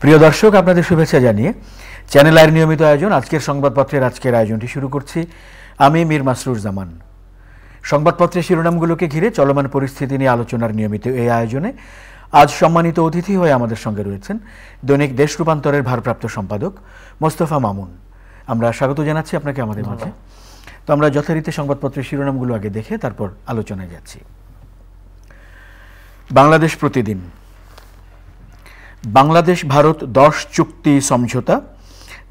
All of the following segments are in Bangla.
প্রিয় দর্শক, আপনাদের শুভেচ্ছা জানিয়ে চ্যানেল আইয়ের নিয়মিত আয়োজন আজকের সংবাদপত্রের আজকের আয়োজনটি শুরু করছি। আমি মীর মাসরুর জামান। সংবাদপত্রের শিরোনামগুলোকে ঘিরে চলমান পরিস্থিতি নিয়ে আলোচনার নিয়মিত এই আয়োজনে আজ সম্মানিত অতিথি হয়ে আমাদের সঙ্গে রয়েছেন দৈনিক দেশ রূপান্তরের ভারপ্রাপ্ত সম্পাদক মোস্তফা মামুন। আমরা স্বাগত জানাচ্ছি আপনাকে আমাদের মাঝে। তো আমরা যথারীতি সংবাদপত্রের শিরোনামগুলো আগে দেখে তারপর আলোচনায় যাচ্ছি। বাংলাদেশ প্রতিদিন। বাংলাদেশ ভারত 10 চুক্তি সমঝোতা,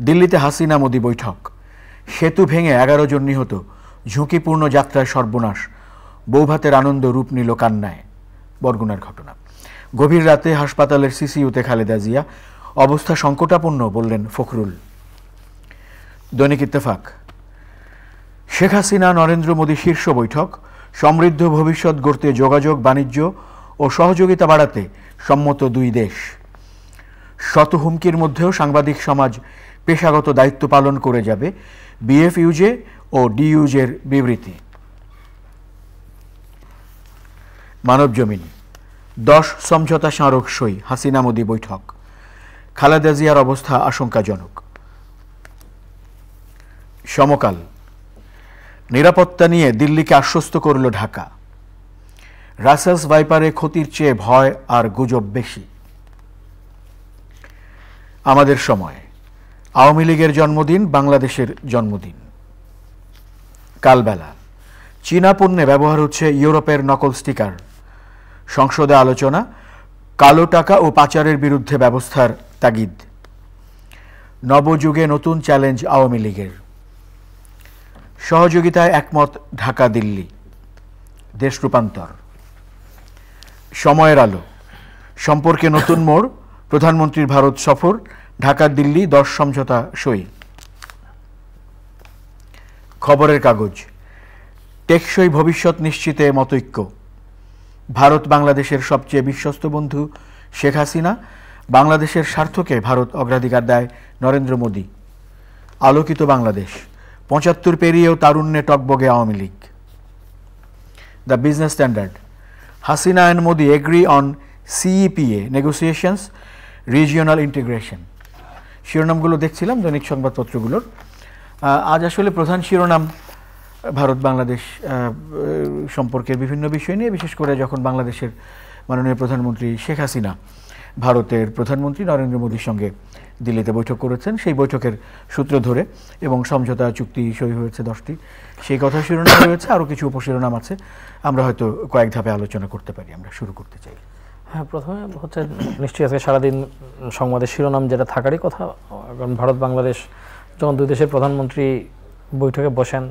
দিল্লিতে হাসিনা মোদি বৈঠক, সেতু ভেঙে 11 জন নিহত, ঝুঁকিপূর্ণ যাত্রায় সর্বনাশ, বৌভাতের আনন্দ রূপ নিল কান্নায়, বরগুনার ঘটনা। গভীর রাতে হাসপাতালের সিসিইউতে খালেদা জিয়া, অবস্থা সংকটাপন্ন বললেন ফখরুল। দৈনিক ইত্তেফাক। শেখ হাসিনা নরেন্দ্র মোদি শীর্ষ বৈঠক, সমৃদ্ধ ভবিষ্যৎ গড়তে যোগাযোগ, বাণিজ্য ও সহযোগিতা বাড়াতে সম্মত দুই দেশ। শত হুমকির মধ্যেও সাংবাদিক সমাজ পেশাগত দায়িত্ব পালন করে যাবে, বিএফইউজে ও ডিইউজের বিবৃতি। মানবজমিন। 10 সমঝোতা স্মারক সই, হাসিনা মোদি বৈঠক, খালেদা জিয়ার অবস্থা আশঙ্কাজনক। সমকাল। নিরাপত্তা নিয়ে দিল্লিকে আশ্বস্ত করল ঢাকা, রাসেলস ভাইপারে ক্ষতির চেয়ে ভয় আর গুজব বেশি। আমাদের সময়। আওয়ামী লীগের জন্মদিন, বাংলাদেশের জন্মদিন। কালবেলা। চীনা পণ্যে ব্যবহার হচ্ছে ইউরোপের নকল স্টিকার, সংসদে আলোচনা, কালো টাকা ও পাচারের বিরুদ্ধে ব্যবস্থার তাগিদ। নবযুগে নতুন চ্যালেঞ্জ আওয়ামী লীগের, সহযোগিতায় একমত ঢাকা দিল্লি। দেশ রূপান্তর। সময়ের আলো। সম্পর্কে নতুন মোড়, প্রধানমন্ত্রীর ভারত সফর, ঢাকা দিল্লি 10 সমঝোতা সই। খবরের কাগজ। টেকসই ভবিষ্যৎ নিশ্চিতে মতৈক্য, ভারত বাংলাদেশের সবচেয়ে বিশ্বস্ত বন্ধু শেখ হাসিনা, বাংলাদেশের স্বার্থকে ভারত অগ্রাধিকার দেয় নরেন্দ্র মোদি। আলোকিত বাংলাদেশ। 75 পেরিয়েও তারুণ্যে টকবগে Awami League. The Business Standard. Hasina and Modi agree on CEPA negotiations, regional integration. শিরোনামগুলো দেখছিলাম দৈনিক সংবাদপত্রগুলোর। আজ আসলে প্রধান শিরোনাম ভারত বাংলাদেশ সম্পর্কের বিভিন্ন বিষয় নিয়ে, বিশেষ করে যখন বাংলাদেশের মাননীয় প্রধানমন্ত্রী শেখ হাসিনা ভারতের প্রধানমন্ত্রী নরেন্দ্র মোদীর সঙ্গে দিল্লিতে বৈঠক করেছেন, সেই বৈঠকের সূত্র ধরে এবং সমঝোতা চুক্তি সই হয়েছে 10টি, সেই কথা শিরোনাম রয়েছে। আরও কিছু উপশিরোনাম আছে, আমরা হয়তো কয়েক ধাপে আলোচনা করতে পারি। আমরা শুরু করতে চাই। হ্যাঁ, প্রথমে হচ্ছে নিশ্চয়ই আজকে সারাদিন সংবাদের শিরোনাম যেটা থাকারই কথা, কারণ ভারত বাংলাদেশ যখন দুই দেশের প্রধানমন্ত্রী বৈঠকে বসেন,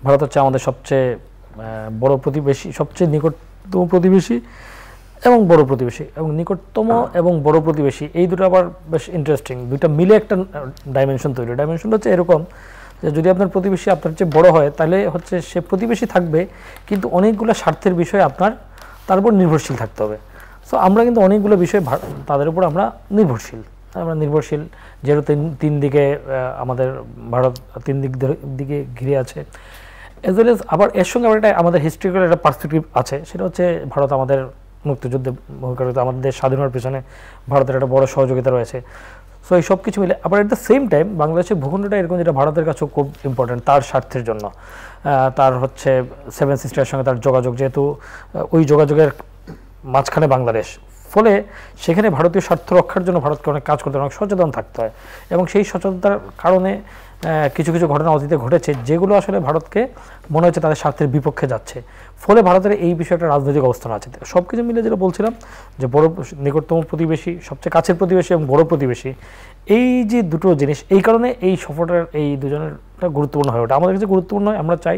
ভারত হচ্ছে আমাদের সবচেয়ে বড় প্রতিবেশী, সবচেয়ে নিকটতম প্রতিবেশী এবং বড় প্রতিবেশী, এবং নিকটতম এবং বড় প্রতিবেশী এই দুটো আবার বেশ ইন্টারেস্টিং, দুইটা মিলে একটা ডাইমেনশন তৈরি। ডাইমেনশনটা হচ্ছে এরকম যে যদি আপনার প্রতিবেশী আপনার চেয়ে বড় হয়, তাহলে হচ্ছে সে প্রতিবেশী থাকবে, কিন্তু অনেকগুলো স্বার্থের বিষয়ে আপনার তার উপর নির্ভরশীল থাকতে হবে। সো আমরা কিন্তু অনেকগুলো বিষয় তাদের উপর আমরা নির্ভরশীল, যেহেতু তিন দিকে আমাদের ভারত তিন দিকে ঘিরে আছে, এজ ওয়েল এজ আবার এর সঙ্গে আবার আমাদের হিস্ট্রিক্যাল একটা পার্সপেক্টিভ আছে, সেটা হচ্ছে ভারত আমাদের মুক্তিযুদ্ধে ভূমিকা রয়েছে, আমাদের দেশ স্বাধীন হওয়ার পিছনে ভারতের একটা বড় সহযোগিতা রয়েছে। সো এই সব কিছু মিলে আবার এট দ্য সেম টাইম বাংলাদেশের ভূখণ্ডটা এরকম, যেটা ভারতের কাছেও খুব ইম্পর্টেন্ট তার স্বার্থের জন্য। তার হচ্ছে 7 সিস্টারের সঙ্গে তার যোগাযোগ, যেহেতু ওই যোগাযোগের মাঝখানে বাংলাদেশ, ফলে সেখানে ভারতীয় স্বার্থ রক্ষার জন্য ভারতকে অনেক কাজ করতে, অনেক সচেতন থাকতে হয়, এবং সেই সচেতনতার কারণে কিছু কিছু ঘটনা অতীতে ঘটেছে যেগুলো আসলে ভারতকে মনে হচ্ছে তাদের স্বার্থের বিপক্ষে যাচ্ছে, ফলে ভারতের এই বিষয়ে একটা রাজনৈতিক অবস্থান আছে। সব কিছু মিলে যেটা বলছিলাম যে বড় নিকটতম প্রতিবেশী, সবচেয়ে কাছের প্রতিবেশী এবং বড় প্রতিবেশী, এই যে দুটো জিনিস, এই কারণে এই সফরটার এই দুজনেরটা গুরুত্বপূর্ণ হয়ে ওঠে। আমাদের কাছে গুরুত্বপূর্ণ হয়, আমরা চাই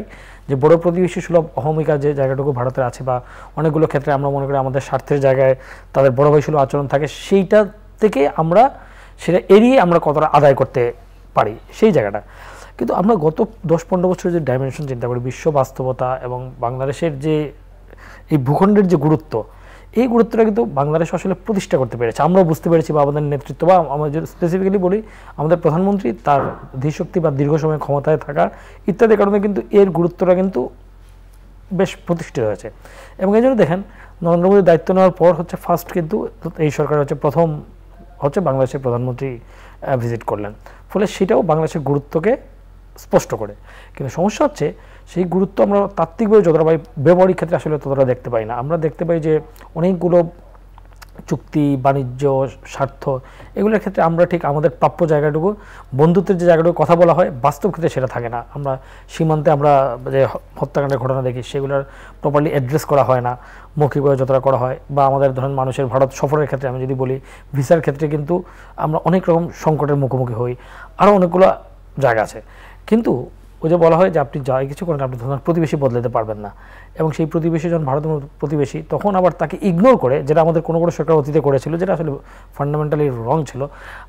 যে বড় প্রতিবেশী সুলভ অহমিকা যে জায়গাটুকু ভারতের আছে, বা অনেকগুলো ক্ষেত্রে আমরা মনে করি আমাদের স্বার্থের জায়গায় তাদের বড় ভাই সুলভ আচরণ থাকে, সেইটা থেকে আমরা সেটা এড়িয়ে আমরা কতটা আদায় করতে পারি সেই জায়গাটা। কিন্তু আমরা গত 10-15 বছরের যে ডাইমেনশন চিন্তা করি, বিশ্ব বাস্তবতা এবং বাংলাদেশের যে এই ভূখণ্ডের যে গুরুত্ব, এই গুরুত্বটা কিন্তু বাংলাদেশ আসলে প্রতিষ্ঠা করতে পেরেছে, আমরাও বুঝতে পেরেছি, বা আমাদের নেতৃত্ব, বা আমরা যদি স্পেসিফিক্যালি বলি আমাদের প্রধানমন্ত্রী তার ধীশক্তি বা দীর্ঘ সময় ক্ষমতায় থাকা ইত্যাদি কারণে কিন্তু এর গুরুত্বটা কিন্তু বেশ প্রতিষ্ঠিত হয়েছে। এবং এই জন্য দেখেন নরেন্দ্র মোদী দায়িত্ব নেওয়ার পর হচ্ছে ফার্স্ট কিন্তু এই সরকার হচ্ছে প্রথম হচ্ছে বাংলাদেশের প্রধানমন্ত্রী ভিজিট করলেন, ফলে সেটাও বাংলাদেশের গুরুত্বকে স্পষ্ট করে। কিন্তু সমস্যা হচ্ছে সেই গুরুত্ব আমরা তাত্ত্বিকভাবে যতটা পাই, ব্যবহারিক ক্ষেত্রে আসলে ততটা দেখতে পাই না। আমরা দেখতে পাই যে অনেকগুলো চুক্তি, বাণিজ্য, স্বার্থ, এগুলোর ক্ষেত্রে আমরা ঠিক আমাদের প্রাপ্য জায়গাটুকু, বন্ধুত্বের যে জায়গাটুকু কথা বলা হয়, বাস্তব ক্ষেত্রে সেটা থাকে না। আমরা সীমান্তে আমরা যে হত্যাকাণ্ডের ঘটনা দেখি সেগুলোর প্রপারলি অ্যাড্রেস করা হয় না, মৌখিকভাবে যতটা করা হয়। বা আমাদের ধরেন মানুষের ভারত সফরের ক্ষেত্রে আমি যদি বলি, ভিসার ক্ষেত্রে কিন্তু আমরা অনেক রকম সংকটের মুখোমুখি হই, আরও অনেকগুলো জায়গা আছে। কিন্তু ওই যে বলা হয় যে আপনি যাই কিছু করেন আপনি ধরুন প্রতিবেশী বদলাতে পারবেন না, এবং সেই প্রতিবেশী যখন ভারতের প্রতিবেশী, তখন আবার তাকে ইগনোর করে, যেটা আমাদের কোনো সরকার অতীতে করেছিল, যেটা আসলে ফান্ডামেন্টালি রং ছিল,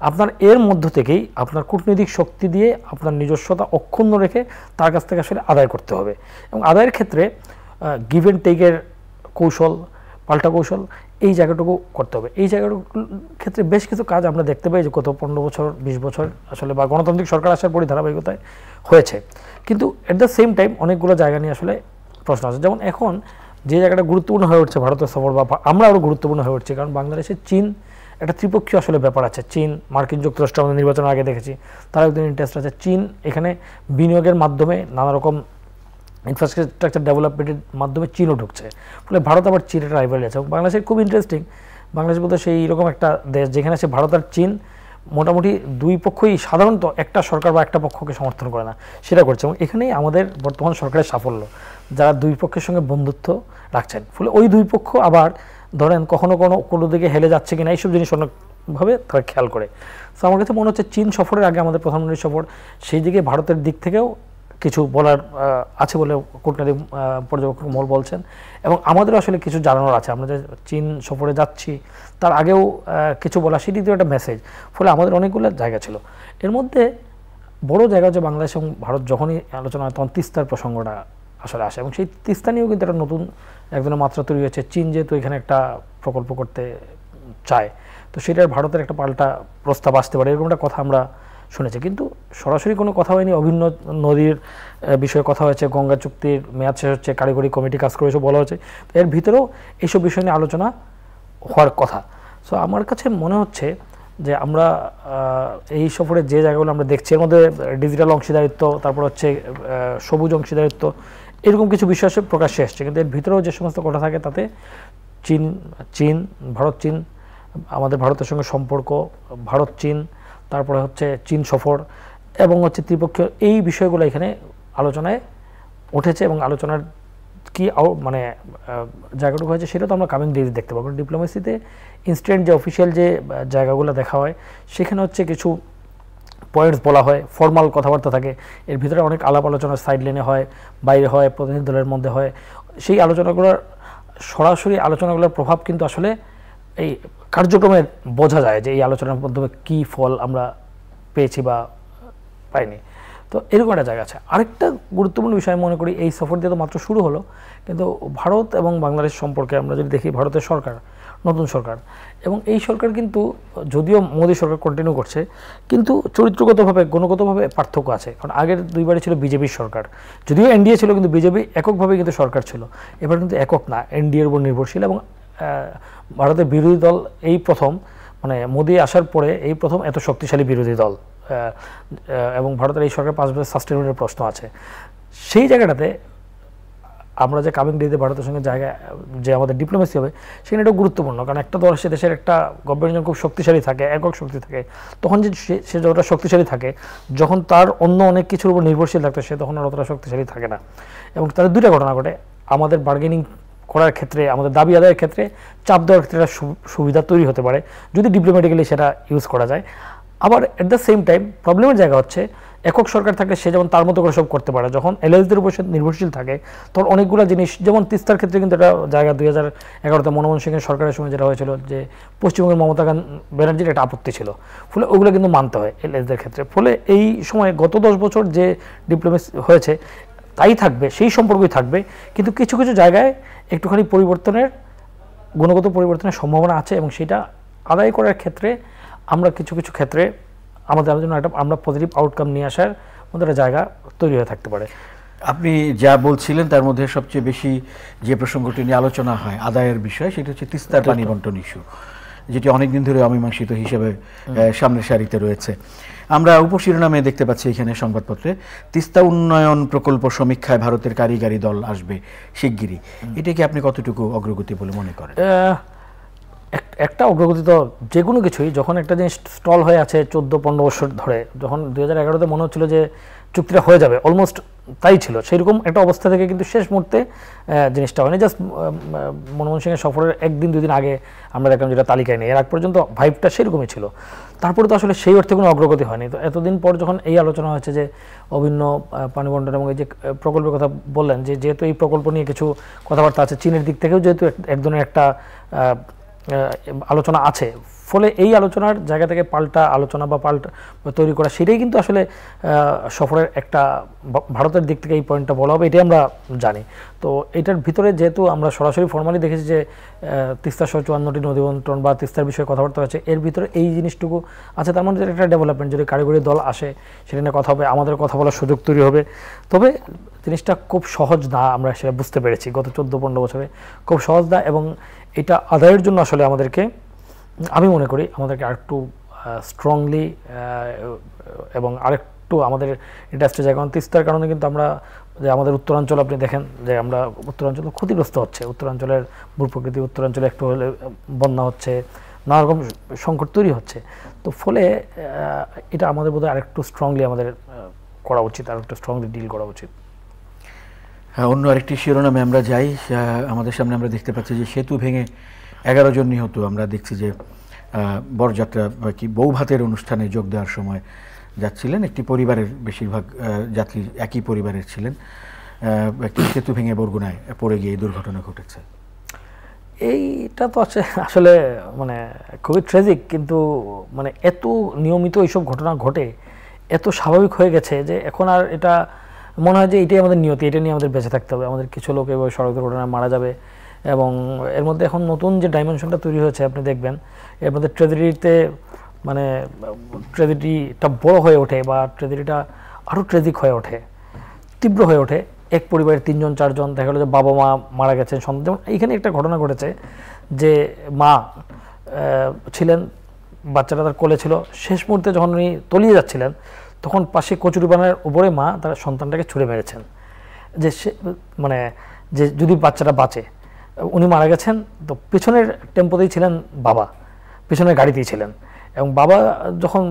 আপনার এর মধ্য থেকেই আপনার কূটনৈতিক শক্তি দিয়ে আপনার নিজস্বতা অক্ষুণ্ণ রেখে তার কাছ থেকে আসলে আদায় করতে হবে। এবং আদায়ের ক্ষেত্রে গিভ অ্যান্ড টেকের কৌশল, পাল্টা কৌশল, এই জায়গাটুকু করতে হবে। এই জায়গাটুকুর ক্ষেত্রে বেশ কিছু কাজ আমরা দেখতে পাই যে গত 15 বছর 20 বছর আসলে, বা গণতান্ত্রিক সরকার আসার পরই ধারাবাহিকতায় হয়েছে। কিন্তু এট দ্য সেম টাইম অনেকগুলো জায়গা নিয়ে আসলে প্রশ্ন আছে। যেমন এখন যে জায়গাটা গুরুত্বপূর্ণ হয়ে উঠছে ভারতের সফর, বা আমরা আরও গুরুত্বপূর্ণ হয়ে উঠছে, কারণ বাংলাদেশের চীন একটা ত্রিপক্ষীয় আসলে ব্যাপার আছে। চীন, মার্কিন যুক্তরাষ্ট্র, আমাদের নির্বাচনের আগে দেখেছি তারা একদিন ইন্টারেস্ট আছে। চীন এখানে বিনিয়োগের মাধ্যমে নানা রকম ইনফ্রাস্ট্রাকচার ডেভেলপমেন্টের মাধ্যমে চীনও ঢুকছে, ফলে ভারত আবার চীনের রাইভালি আছে। এবং বাংলাদেশের খুব ইন্টারেস্টিং, বাংলাদেশ বলতে সেই রকম একটা দেশ যেখানে সে ভারত আর চীন মোটামুটি দুই পক্ষই সাধারণত একটা সরকার বা একটা পক্ষকে সমর্থন করে না, সেটা করছে। এবং এখানেই আমাদের বর্তমান সরকারের সাফল্য, যারা দুই পক্ষের সঙ্গে বন্ধুত্ব রাখছেন, ফলে ওই দুই পক্ষ আবার ধরেন কখনো কোনো দিকে হেলে যাচ্ছে কিনা এইসব জিনিস অনেকভাবে তারা খেয়াল করে। তো আমার কাছে মনে হচ্ছে চীন সফরের আগে আমাদের প্রধানমন্ত্রীর সফর, সেই দিকে ভারতের দিক থেকেও কিছু বলার আছে বলে কূটনৈতিক পর্যবেক্ষক মহল বলছেন, এবং আমাদেরও আসলে কিছু জানানোর আছে। আমরা যে চীন সফরে যাচ্ছি তার আগেও কিছু বলা, সেটি তো একটা মেসেজ। ফলে আমাদের অনেকগুলো জায়গা ছিল, এর মধ্যে বড় জায়গা হচ্ছে বাংলাদেশ এবং ভারত যখনই আলোচনা হয় তখন তিস্তার প্রসঙ্গটা আসলে আসে, এবং সেই তিস্তা নিয়েও কিন্তু একটা নতুন একজনের মাত্রা তৈরি হয়েছে। চীন যেহেতু এখানে একটা প্রকল্প করতে চায়, তো সেটার ভারতের একটা পাল্টা প্রস্তাব আসতে পারে, এরকম একটা কথা আমরা শুনেছে। কিন্তু সরাসরি কোনো কথা হয়নি। অভিন্ন নদীর বিষয়ে কথা হয়েছে, গঙ্গা চুক্তির মেয়াদ শেষ হচ্ছে, কারিগরি কমিটি কাজ করে এসব বলা হচ্ছে, এর ভিতরেও এইসব বিষয় নিয়ে আলোচনা হওয়ার কথা। সো আমার কাছে মনে হচ্ছে যে আমরা এই সফরে যে জায়গাগুলো আমরা দেখছি, এর মধ্যে ডিজিটাল অংশীদারিত্ব, তারপর হচ্ছে সবুজ অংশীদারিত্ব, এরকম কিছু বিষয় প্রকাশ্যে এসছে। কিন্তু এর ভিতরেও যে সমস্ত কথা থাকে তাতে ভারত চীন, আমাদের ভারতের সঙ্গে সম্পর্ক, ভারত চীন, তারপরে হচ্ছে চীন সফর এবং হচ্ছে ত্রিপক্ষীয়, এই বিষয়গুলো এখানে আলোচনায় উঠেছে। এবং আলোচনার কি মানে জায়গাটুকু হয়েছে সেটা তো আমরা কামিং ডেজ দেখতে পাবো। ডিপ্লোমেসিতে ইনস্ট্যান্ট যে অফিসিয়াল যে জায়গাগুলো দেখা হয়, সেখানে হচ্ছে কিছু পয়েন্টস বলা হয়, ফর্মাল কথাবার্তা থাকে, এর ভিতরে অনেক আলাপ আলোচনা সাইড লাইনে হয়, বাইরে হয়, প্রতিনিধি দলের মধ্যে হয়। সেই আলোচনাগুলোর সরাসরি আলোচনাগুলোর প্রভাব কিন্তু আসলে এই কার্যক্রমে বোঝা যায় যে এই আলোচনার মাধ্যমে কী ফল আমরা পেয়েছি বা পাইনি। তো এরকম একটা জায়গা আছে। আরেকটা গুরুত্বপূর্ণ বিষয় মনে করি, এই সফর দিয়ে তো মাত্র শুরু হলো, কিন্তু ভারত এবং বাংলাদেশ সম্পর্কে আমরা যদি দেখি, ভারতের সরকার নতুন সরকার, এবং এই সরকার কিন্তু যদিও মোদী সরকার কন্টিনিউ করছে, কিন্তু চরিত্রগতভাবে গুণগতভাবে পার্থক্য আছে। কারণ আগের দুইবারই ছিল বিজেপির সরকার, যদিও এনডিএ ছিল কিন্তু বিজেপি এককভাবে কিন্তু সরকার ছিল। এবার কিন্তু একক না, এনডিএর উপর নির্ভরশীল। এবং ভারতের বিরোধী দল এই প্রথম, মানে মোদী আসার পরে এই প্রথম এত শক্তিশালী বিরোধী দল, এবং ভারতের এই সরকার 5 বছর সাস্টেনেবলের প্রশ্ন আছে। সেই জায়গাটাতে আমরা যে কামিং ডেতে ভারতের সঙ্গে জায়গা যে আমাদের ডিপ্লোমেসি হবে, সেখানে এটা গুরুত্বপূর্ণ। কারণ একটা দল, সে দেশের একটা গভর্নমেন্ট যখন খুব শক্তিশালী থাকে, একক শক্তি থাকে, তখন যে সে যতটা শক্তিশালী থাকে, যখন তার অন্য অনেক কিছুর উপর নির্ভরশীল থাকতো, সে তখন আর অতটা শক্তিশালী থাকে না। এবং তাদের দুইটা ঘটনা ঘটে, আমাদের বার্গেনিং করার ক্ষেত্রে, আমাদের দাবি আদায়ের ক্ষেত্রে চাপ দেওয়ার ক্ষেত্রে একটা সুবিধা তৈরি হতে পারে যদি ডিপ্লোম্যাটিক্যালি সেটা ইউজ করা যায়। আবার এট দ্য সেম টাইম প্রবলেমের জায়গা হচ্ছে, একক সরকার থাকলে সে যেমন তার মতো করে সব করতে পারে, যখন এলএসদের উপর সে নির্ভরশীল থাকে তখন অনেকগুলো জিনিস, যেমন তিস্তার ক্ষেত্রে কিন্তু এটা জায়গা 2011-তে মনমোহন সিংয়ের সরকারের সময় যেটা হয়েছিল, যে পশ্চিমবঙ্গের মমতা ব্যানার্জির একটা আপত্তি ছিল, ফলে ওগুলো কিন্তু মানতে হয় এলএসদের ক্ষেত্রে। ফলে এই সময় গত 10 বছর যে ডিপ্লোমেসি হয়েছে তাই থাকবে, সেই সম্পর্কই থাকবে, কিন্তু কিছু কিছু জায়গায় একটুখানি পরিবর্তনের, গুণগত পরিবর্তনের সম্ভাবনা আছে। এবং সেটা আদায় করার ক্ষেত্রে আমরা কিছু কিছু ক্ষেত্রে আমাদের জন্য একটা আমরা পজিটিভ আউটকাম নিয়ে আসার মধ্যে একটা জায়গা তৈরি হয়ে থাকতে পারে। আপনি যা বলছিলেন তার মধ্যে সবচেয়ে বেশি যে প্রসঙ্গটি নিয়ে আলোচনা হয় আদায়ের বিষয়, সেটা হচ্ছে তিস্তার পানি বন্টন ইস্যু। যেটি অনেকদিন ধরে অমীমাংসিত হিসেবে সামনের সারিতে রয়েছে। আমরা উপশিরোনামে দেখতে পাচ্ছি এখানে সংবাদপত্রে, তিস্তা উন্নয়ন প্রকল্প সমীক্ষায় ভারতের কারিগরি দল আসবে শিগগিরই। এটাকে আপনি কতটুকু অগ্রগতি বলে মনে করেন? একটা অগ্রগতি তো যে কোনো কিছুই, যখন একটা জিনিস স্টল হয়ে আছে 14-15 বছর ধরে, যখন 2011-তে মনে হচ্ছিল যে চুক্তিটা হয়ে যাবে, অলমোস্ট তাই ছিল, সেইরকম একটা অবস্থা থেকে কিন্তু শেষ মুহূর্তে জিনিসটা হয়নি। জাস্ট মনমোহন সিংয়ের সফরের 1-2 দিন আগে আমরা দেখলাম যেটা তালিকায় নেই, এর আগ পর্যন্ত ভাইবটা সেরকমই ছিল। তারপরে তো আসলে সেই অর্থে কোনো অগ্রগতি হয়নি। তো এতদিন পর যখন এই আলোচনা হয়েছে যে অভিন্ন পানি বন্টন এবং এই যে প্রকল্পের কথা বললেন, যে যেহেতু এই প্রকল্প নিয়ে কিছু কথাবার্তা আছে, চীনের দিক থেকেও যেহেতু এক ধরনের একটা আলোচনা আছে, ফলে এই আলোচনার জায়গা থেকে পাল্টা আলোচনা বা পাল্টা তৈরি করা, সেটাই কিন্তু আসলে সফরের একটা ভারতের দিক থেকে এই পয়েন্টটা বলা হবে, এটাই আমরা জানি। তো এটার ভিতরে যেহেতু আমরা সরাসরি ফর্মালি দেখেছি যে তিস্তা সহ 54টি নদী বন্টন বা তিস্তার বিষয়ে কথাবার্তা হয়েছে, এর ভিতরে এই জিনিসটুকু আছে, তার মধ্যে একটা ডেভেলপমেন্ট, যদি কারিগরি দল আসে সেটা নিয়ে কথা হবে, আমাদের কথা বলার সুযোগ তৈরি হবে। তবে জিনিসটা খুব সহজ না, আমরা সেটা বুঝতে পেরেছি গত 14-15 বছরে, খুব সহজ না। এবং এটা আদায়ের জন্য আসলে আমাদেরকে, আমি মনে করি আমাদেরকে আরেকটু স্ট্রংলি এবং আরেকটু আমাদের ইন্ডাস্ট্রি যায়। কারণ তিস্তার কারণে কিন্তু আমরা যে আমাদের উত্তরাঞ্চল, আপনি দেখেন যে আমরা উত্তরাঞ্চল ক্ষতিগ্রস্ত হচ্ছে, উত্তরাঞ্চলের ভূপ্রকৃতি, উত্তরাঞ্চলে একটু হলে বন্যা হচ্ছে, নানা রকম সংকট তৈরি হচ্ছে। তো ফলে এটা আমাদের বোধহয় আরেকটু স্ট্রংলি আমাদের করা উচিত, আরেকটু স্ট্রংলি ডিল করা উচিত। হ্যাঁ, অন্য আরেকটি শিরোনামে আমরা যাই। আমাদের সামনে আমরা দেখতে পাচ্ছি যে সেতু ভেঙে 11 জন নিহত। আমরা দেখছি যে বরযাত্রা কি বৌভাতের অনুষ্ঠানে যোগ দেওয়ার সময় যাচ্ছিলেন, একটি পরিবারের বেশিরভাগ যাত্রী একই পরিবারের ছিলেন, একটি সেতু ভেঙে বরগুনায় পড়ে গিয়ে এই দুর্ঘটনা ঘটেছে। এইটা তো আসলে মানে খুবই ট্র্যাজিক, কিন্তু মানে এত নিয়মিত এইসব ঘটনা ঘটে, এত স্বাভাবিক হয়ে গেছে যে এখন আর এটা মনে হয় যে এটাই আমাদের নিয়তি, এটা নিয়ে আমাদের বেঁচে থাকতে হবে। আমাদের কিছু লোক এভাবে সড়ক দুর্ঘটনায় মারা যাবে, এবং এর মধ্যে এখন নতুন যে ডাইমেনশনটা তৈরি হয়েছে আপনি দেখবেন, এর মধ্যে ট্র্যাজেডিতে মানে ট্র্যাজেডিটা বড় হয়ে ওঠে বা ট্র্যাজেডিটা আরও ট্র্যাজিক হয়ে ওঠে, তীব্র হয়ে ওঠে। এক পরিবারের 3-4 জন দেখা গেলো যে বাবা মা মারা গেছেন, সন্তান। যেমন এইখানে একটা ঘটনা ঘটেছে যে মা ছিলেন, বাচ্চাটা তার কোলে ছিল, শেষ মুহূর্তে যখন উনি তলিয়ে যাচ্ছিলেন তখন পাশে কচুরিপানার উপরে মা তার সন্তানটাকে ছুঁড়ে মেরেছেন, যে সে মানে যে যদি বাচ্চাটা বাঁচে। উনি মারা গেছেন, তো পেছনের টেম্পোতেই ছিলেন বাবা, পেছনের গাড়িতেই ছিলেন, এবং বাবা যখন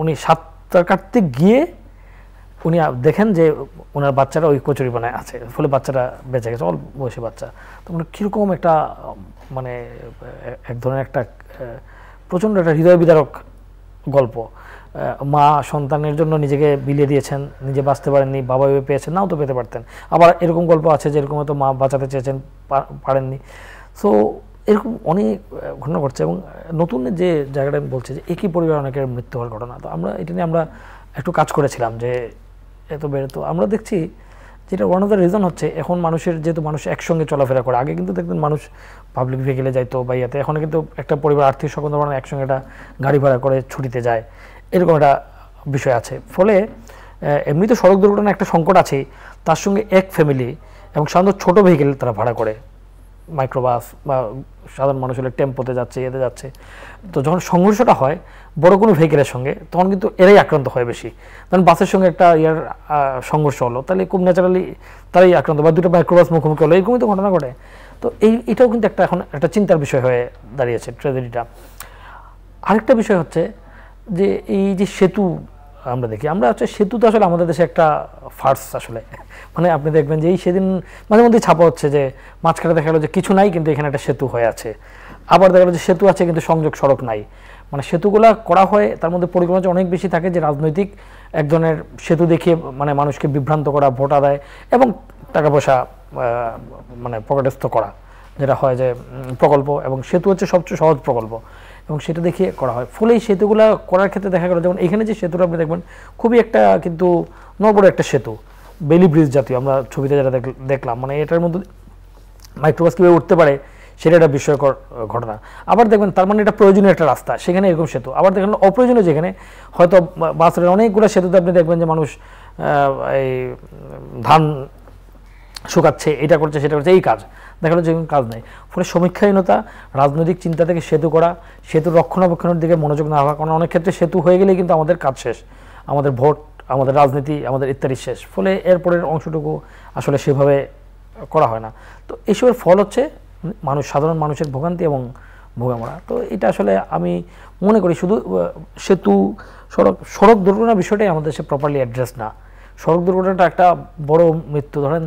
উনি সাঁতার কাটতে গিয়ে উনি দেখেন যে ওনার বাচ্চারা ওই কচুরিপানায় আছে, ফলে বাচ্চাটা বেঁচে গেছে, অল্প বয়সী বাচ্চা। তো মানে কীরকম একটা মানে এক ধরনের একটা প্রচণ্ড একটা হৃদয় বিদারক গল্প। মা সন্তানের জন্য নিজেকে বিলিয়ে দিয়েছেন, নিজে বাঁচতে পারেননি, বাবা ভেবে পেয়েছেন, নাও তো পেতে পারতেন। আবার এরকম গল্প আছে যেরকম হয়তো মা বাঁচাতে চেয়েছেন, পারেননি। সো এরকম অনেক ঘটনা ঘটছে। এবং নতুন যে জায়গাটা আমি বলছি যে একই পরিবার অনেকের মৃত্যু হওয়ার ঘটনা, তো আমরা এটা নিয়ে আমরা একটু কাজ করেছিলাম যে এত বেড়ে। তো আমরা দেখছি যেটা ওয়ান অফ দ্য রিজন হচ্ছে এখন মানুষের, যেহেতু মানুষ একসঙ্গে চলাফেরা করে, আগে কিন্তু দেখতেন মানুষ পাবলিক ভেহিকেলে যাইতো বা ইয়াতে, এখন কিন্তু একটা পরিবার আর্থিক সক্ষমতা একসঙ্গে একটা গাড়ি ভাড়া করে ছুটিতে যায়, এরকম একটা বিষয় আছে। ফলে এমনিতে সড়ক দুর্ঘটনা একটা সংকট আছে, তার সঙ্গে এক ফ্যামিলি এবং সাধারণত ছোটো ভেহিকেল তারা ভাড়া করে, মাইক্রোবাস বা সাধারণ মানুষ হলে টেম্পোতে যাচ্ছে, এতে যাচ্ছে। তো যখন সংঘর্ষটা হয় বড় কোনো ভেহিকেলের সঙ্গে, তখন কিন্তু এরাই আক্রান্ত হয় বেশি। কারণ বাসের সঙ্গে একটা সংঘর্ষ হলো, তাহলে খুব ন্যাচারালি তারাই আক্রান্ত, বা দুটো মাইক্রোবাস মুখোমুখি হলো, এরকমই তো ঘটনা ঘটে। তো এটাও কিন্তু একটা এখন একটা চিন্তার বিষয় হয়ে দাঁড়িয়েছে ট্র্যাজেডিটা। আরেকটা বিষয় হচ্ছে যে এই যে সেতু আমরা দেখি, আমরা সেতু তো আসলে আমাদের দেশে একটা ফার্স্ট আসলে, মানে আপনি দেখবেন যে এই সেদিন মাঝে মধ্যেই ছাপা হচ্ছে যে মাঝখানে দেখা গেলো যে কিছু নাই কিন্তু এখানে একটা সেতু হয়ে আছে, আবার দেখা গেলো যে সেতু আছে কিন্তু সংযোগ সড়ক নাই। মানে সেতুগুলো করা হয়, তার মধ্যে পরিকল্পনা অনেক বেশি থাকে যে রাজনৈতিক এক ধরনের সেতু দেখিয়ে মানে মানুষকে বিভ্রান্ত করা, ভোট আদায় এবং টাকা পয়সা মানে পকেটস্থ করা, যেটা হয় যে প্রকল্প, এবং সেতু হচ্ছে সবচেয়ে সহজ প্রকল্প, এবং সেটা দেখিয়ে করা হয়। ফলে এই সেতুগুলো করার ক্ষেত্রে দেখা গেল যেমন এখানে যে সেতুটা আপনি দেখবেন খুবই একটা কিন্তু নবড় একটা সেতু, বেলি ব্রিজ জাতীয়, আমরা ছবিতে যেটা দেখলাম, মানে এটার মধ্যে মাইক্রোবাস কীভাবে উঠতে পারে সেটা একটা বিস্ময়কর ঘটনা। আবার দেখবেন তার মানে এটা প্রয়োজনীয় একটা রাস্তা, সেখানে এরকম সেতু। আবার দেখবেন অপ্রয়োজনীয় যেখানে হয়তো বাসের অনেকগুলো সেতুতে আপনি দেখবেন যে মানুষ এই ধান শুকাচ্ছে, এটা করছে সেটা করছে, এই কাজ দেখা গেলো যে কোনো কাজ নেই। ফলে সমীক্ষাহীনতা, রাজনৈতিক চিন্তা থেকে সেতু করা, সেতু রক্ষণাবেক্ষণের দিকে মনোযোগ না হওয়া, কারণ অনেক ক্ষেত্রে সেতু হয়ে গেলেই কিন্তু আমাদের কাজ শেষ, আমাদের ভোট, আমাদের রাজনীতি, আমাদের ইত্যাদি শেষ। ফলে এরপরের অংশটুকু আসলে সেভাবে করা হয় না। তো এসবের ফল হচ্ছে সাধারণ মানুষের ভোগান্তি এবং ভোগামরা। তো এটা আসলে আমি মনে করি শুধু সেতু, সড়ক দুর্ঘটনার বিষয়টাই আমাদের দেশে প্রপারলি অ্যাড্রেস না। সড়ক দুর্ঘটনাটা একটা বড় মৃত্যু, ধরেন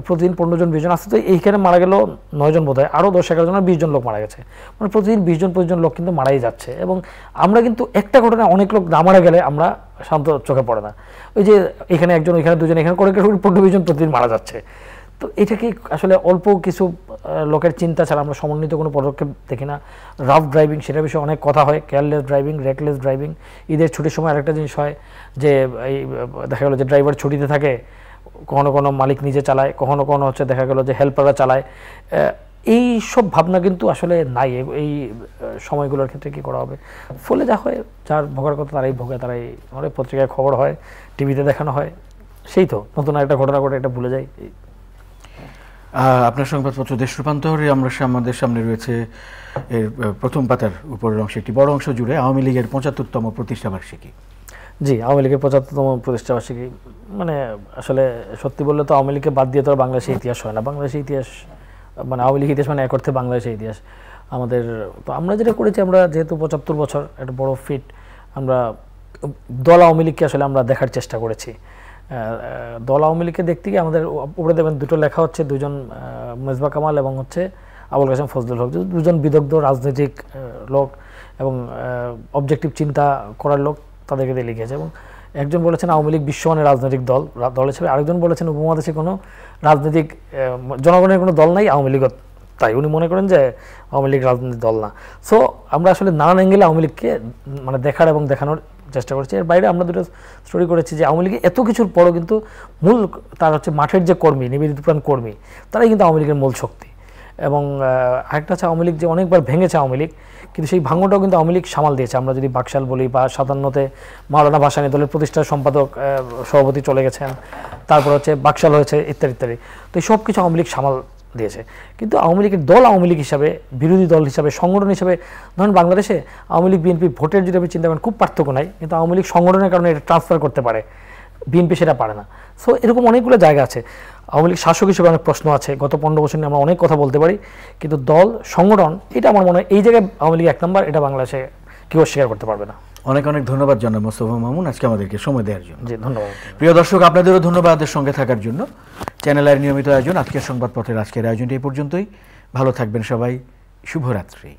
প্রতিদিন 15 জন 20 জন আসতে, তো এইখানে মারা গেল 9 জন বোধ হয়, আরও 10-11 জন 20 জন লোক মারা গেছে, মানে প্রতিদিন 20 জন 25 জন লোক কিন্তু মারাই যাচ্ছে। এবং আমরা কিন্তু একটা ঘটনায় অনেক লোক না মারা গেলে আমরা শান্ত চোখে পড়ে না, ওই যে এখানে একজন, ওইখানে দুজন, এখানে করে 15-20 জন প্রতিদিন মারা যাচ্ছে। তো এটা কি আসলে অল্প কিছু লোকের চিন্তা ছাড়া আমরা সমন্বিত কোনো পদক্ষেপ দেখি না। রাফ ড্রাইভিং, সেটা বিষয়ে অনেক কথা হয়, কেয়ারলেস ড্রাইভিং, রেকলেস ড্রাইভিং। ঈদের ছুটির সময় আরেকটা জিনিস হয় যে এই দেখা গেলো যে ড্রাইভার ছুটিতে থাকে, কখনো কোনো মালিক নিজে চালায়, কখনো কোনো হচ্ছে দেখা গেলো যে হেল্পাররা চালায়। এই সব ভাবনা কিন্তু আসলে নাই এই সময়গুলোর ক্ষেত্রে কী করা হবে। ফলে যা হয়, যার ভোগার কথা তারাই ভোগে, তারাই অনেক পত্রিকায় খবর হয়, টিভিতে দেখানো হয়, সেই তো নতুন একটা ঘটনা ঘটে এটা ভুলে যায়। আপনার সংবাদপত্র দেশ রূপান্তরে আমাদের সামনে রয়েছে এর প্রথম পাতার উপরের অংশে একটি বড় অংশ জুড়ে আওয়ামী লীগের 75তম প্রতিষ্ঠাবার্ষিকী। জি, আওয়ামী লীগের 75তম প্রতিষ্ঠাবার্ষিকী, মানে আসলে সত্যি বললে তো আওয়ামী লীগকে বাদ দিয়ে তো বাংলাদেশের ইতিহাস হয় না। বাংলাদেশের ইতিহাস মানে আওয়ামী লীগ ইতিহাস মানে এক অর্থে বাংলাদেশের ইতিহাস আমাদের। তো আমরা যেটা করেছি, আমরা যেহেতু 75 বছর একটা বড় ফিট, আমরা দল আওয়ামী লীগকে আসলে আমরা দেখার চেষ্টা করেছি। দল আওয়ামী লীগকে দেখতে গিয়ে আমাদের উপরে দেখবেন দুটো লেখা হচ্ছে, দুজন মেজবা কামাল এবং হচ্ছে আবুল কাসেম ফজলুল হক, দুজন বিদগ্ধ রাজনৈতিক লোক এবং অবজেক্টিভ চিন্তা করার লোক, তাদেরকে দিয়ে লিখেছে। এবং একজন বলেছেন আওয়ামী লীগ বিশ্বমানের রাজনৈতিক দল হিসেবে, আরেকজন বলেছেন উপমহাদেশে কোনো রাজনৈতিক জনগণের কোনো দল নাই, আওয়ামী লীগও তাই। উনি মনে করেন যে আওয়ামী লীগ রাজনৈতিক দল না। সো আমরা আসলে নানান অ্যাঙ্গেলে আওয়ামী লীগকে মানে দেখার এবং দেখানোর চেষ্টা করছি। এর বাইরে আমরা দুটো স্টোরি করেছি যে আওয়ামী লীগে এত কিছুর পরও কিন্তু মূল তার হচ্ছে মাঠের যে কর্মী, নিবেদিত প্রাণ কর্মী, তারাই কিন্তু আওয়ামী লীগের মূল শক্তি। এবং আরেকটা হচ্ছে আওয়ামী লীগ যে অনেকবার ভেঙেছে আওয়ামী লীগ, কিন্তু সেই ভাঙনটাও কিন্তু আওয়ামী লীগ সামাল দিয়েছে। আমরা যদি বাকশাল বলি, বা 57-তে মাওলানা ভাসানী দলের প্রতিষ্ঠার সম্পাদক সভাপতি চলে গেছেন, তারপর হচ্ছে বাকশাল হয়েছে, ইত্যাদি ইত্যাদি। তো এই সব কিছু আওয়ামী লীগ সামাল দিয়েছে। কিন্তু আওয়ামী লীগের দল আওয়ামী লীগ হিসাবে, বিরোধী দল হিসাবে, সংগঠন হিসাবে, ধরুন বাংলাদেশে আওয়ামী লীগ বিএনপি ভোটের যদি আপনি চিন্তা করেন খুব পার্থক্য নাই, কিন্তু আওয়ামী লীগ সংগঠনের কারণে এটা ট্রান্সফার করতে পারে, বিএনপি সেটা পারে না। সো এরকম অনেকগুলো জায়গা আছে। আওয়ামী লীগ শাসক হিসেবে অনেক প্রশ্ন আছে, গত 15 বছর নিয়ে আমরা অনেক কথা বলতে পারি, কিন্তু দল সংগঠন এটা আমার মনে হয় এই জায়গায় আওয়ামী লীগ 1 নম্বর, এটা বাংলাদেশে কেউ স্বীকার করতে পারবে না। অনেক অনেক ধন্যবাদ জনাব মোস্তফা মামুন আজকে আমাদেরকে সময় দেওয়ার জন্য। জি ধন্যবাদ। প্রিয় দর্শক, আপনাদেরও ধন্যবাদ সঙ্গে থাকার জন্য। চ্যানেলের নিয়মিত আয়োজন আজকের সংবাদপত্রের আজকের আয়োজনটি এই পর্যন্তই। ভালো থাকবেন সবাই, শুভরাত্রি।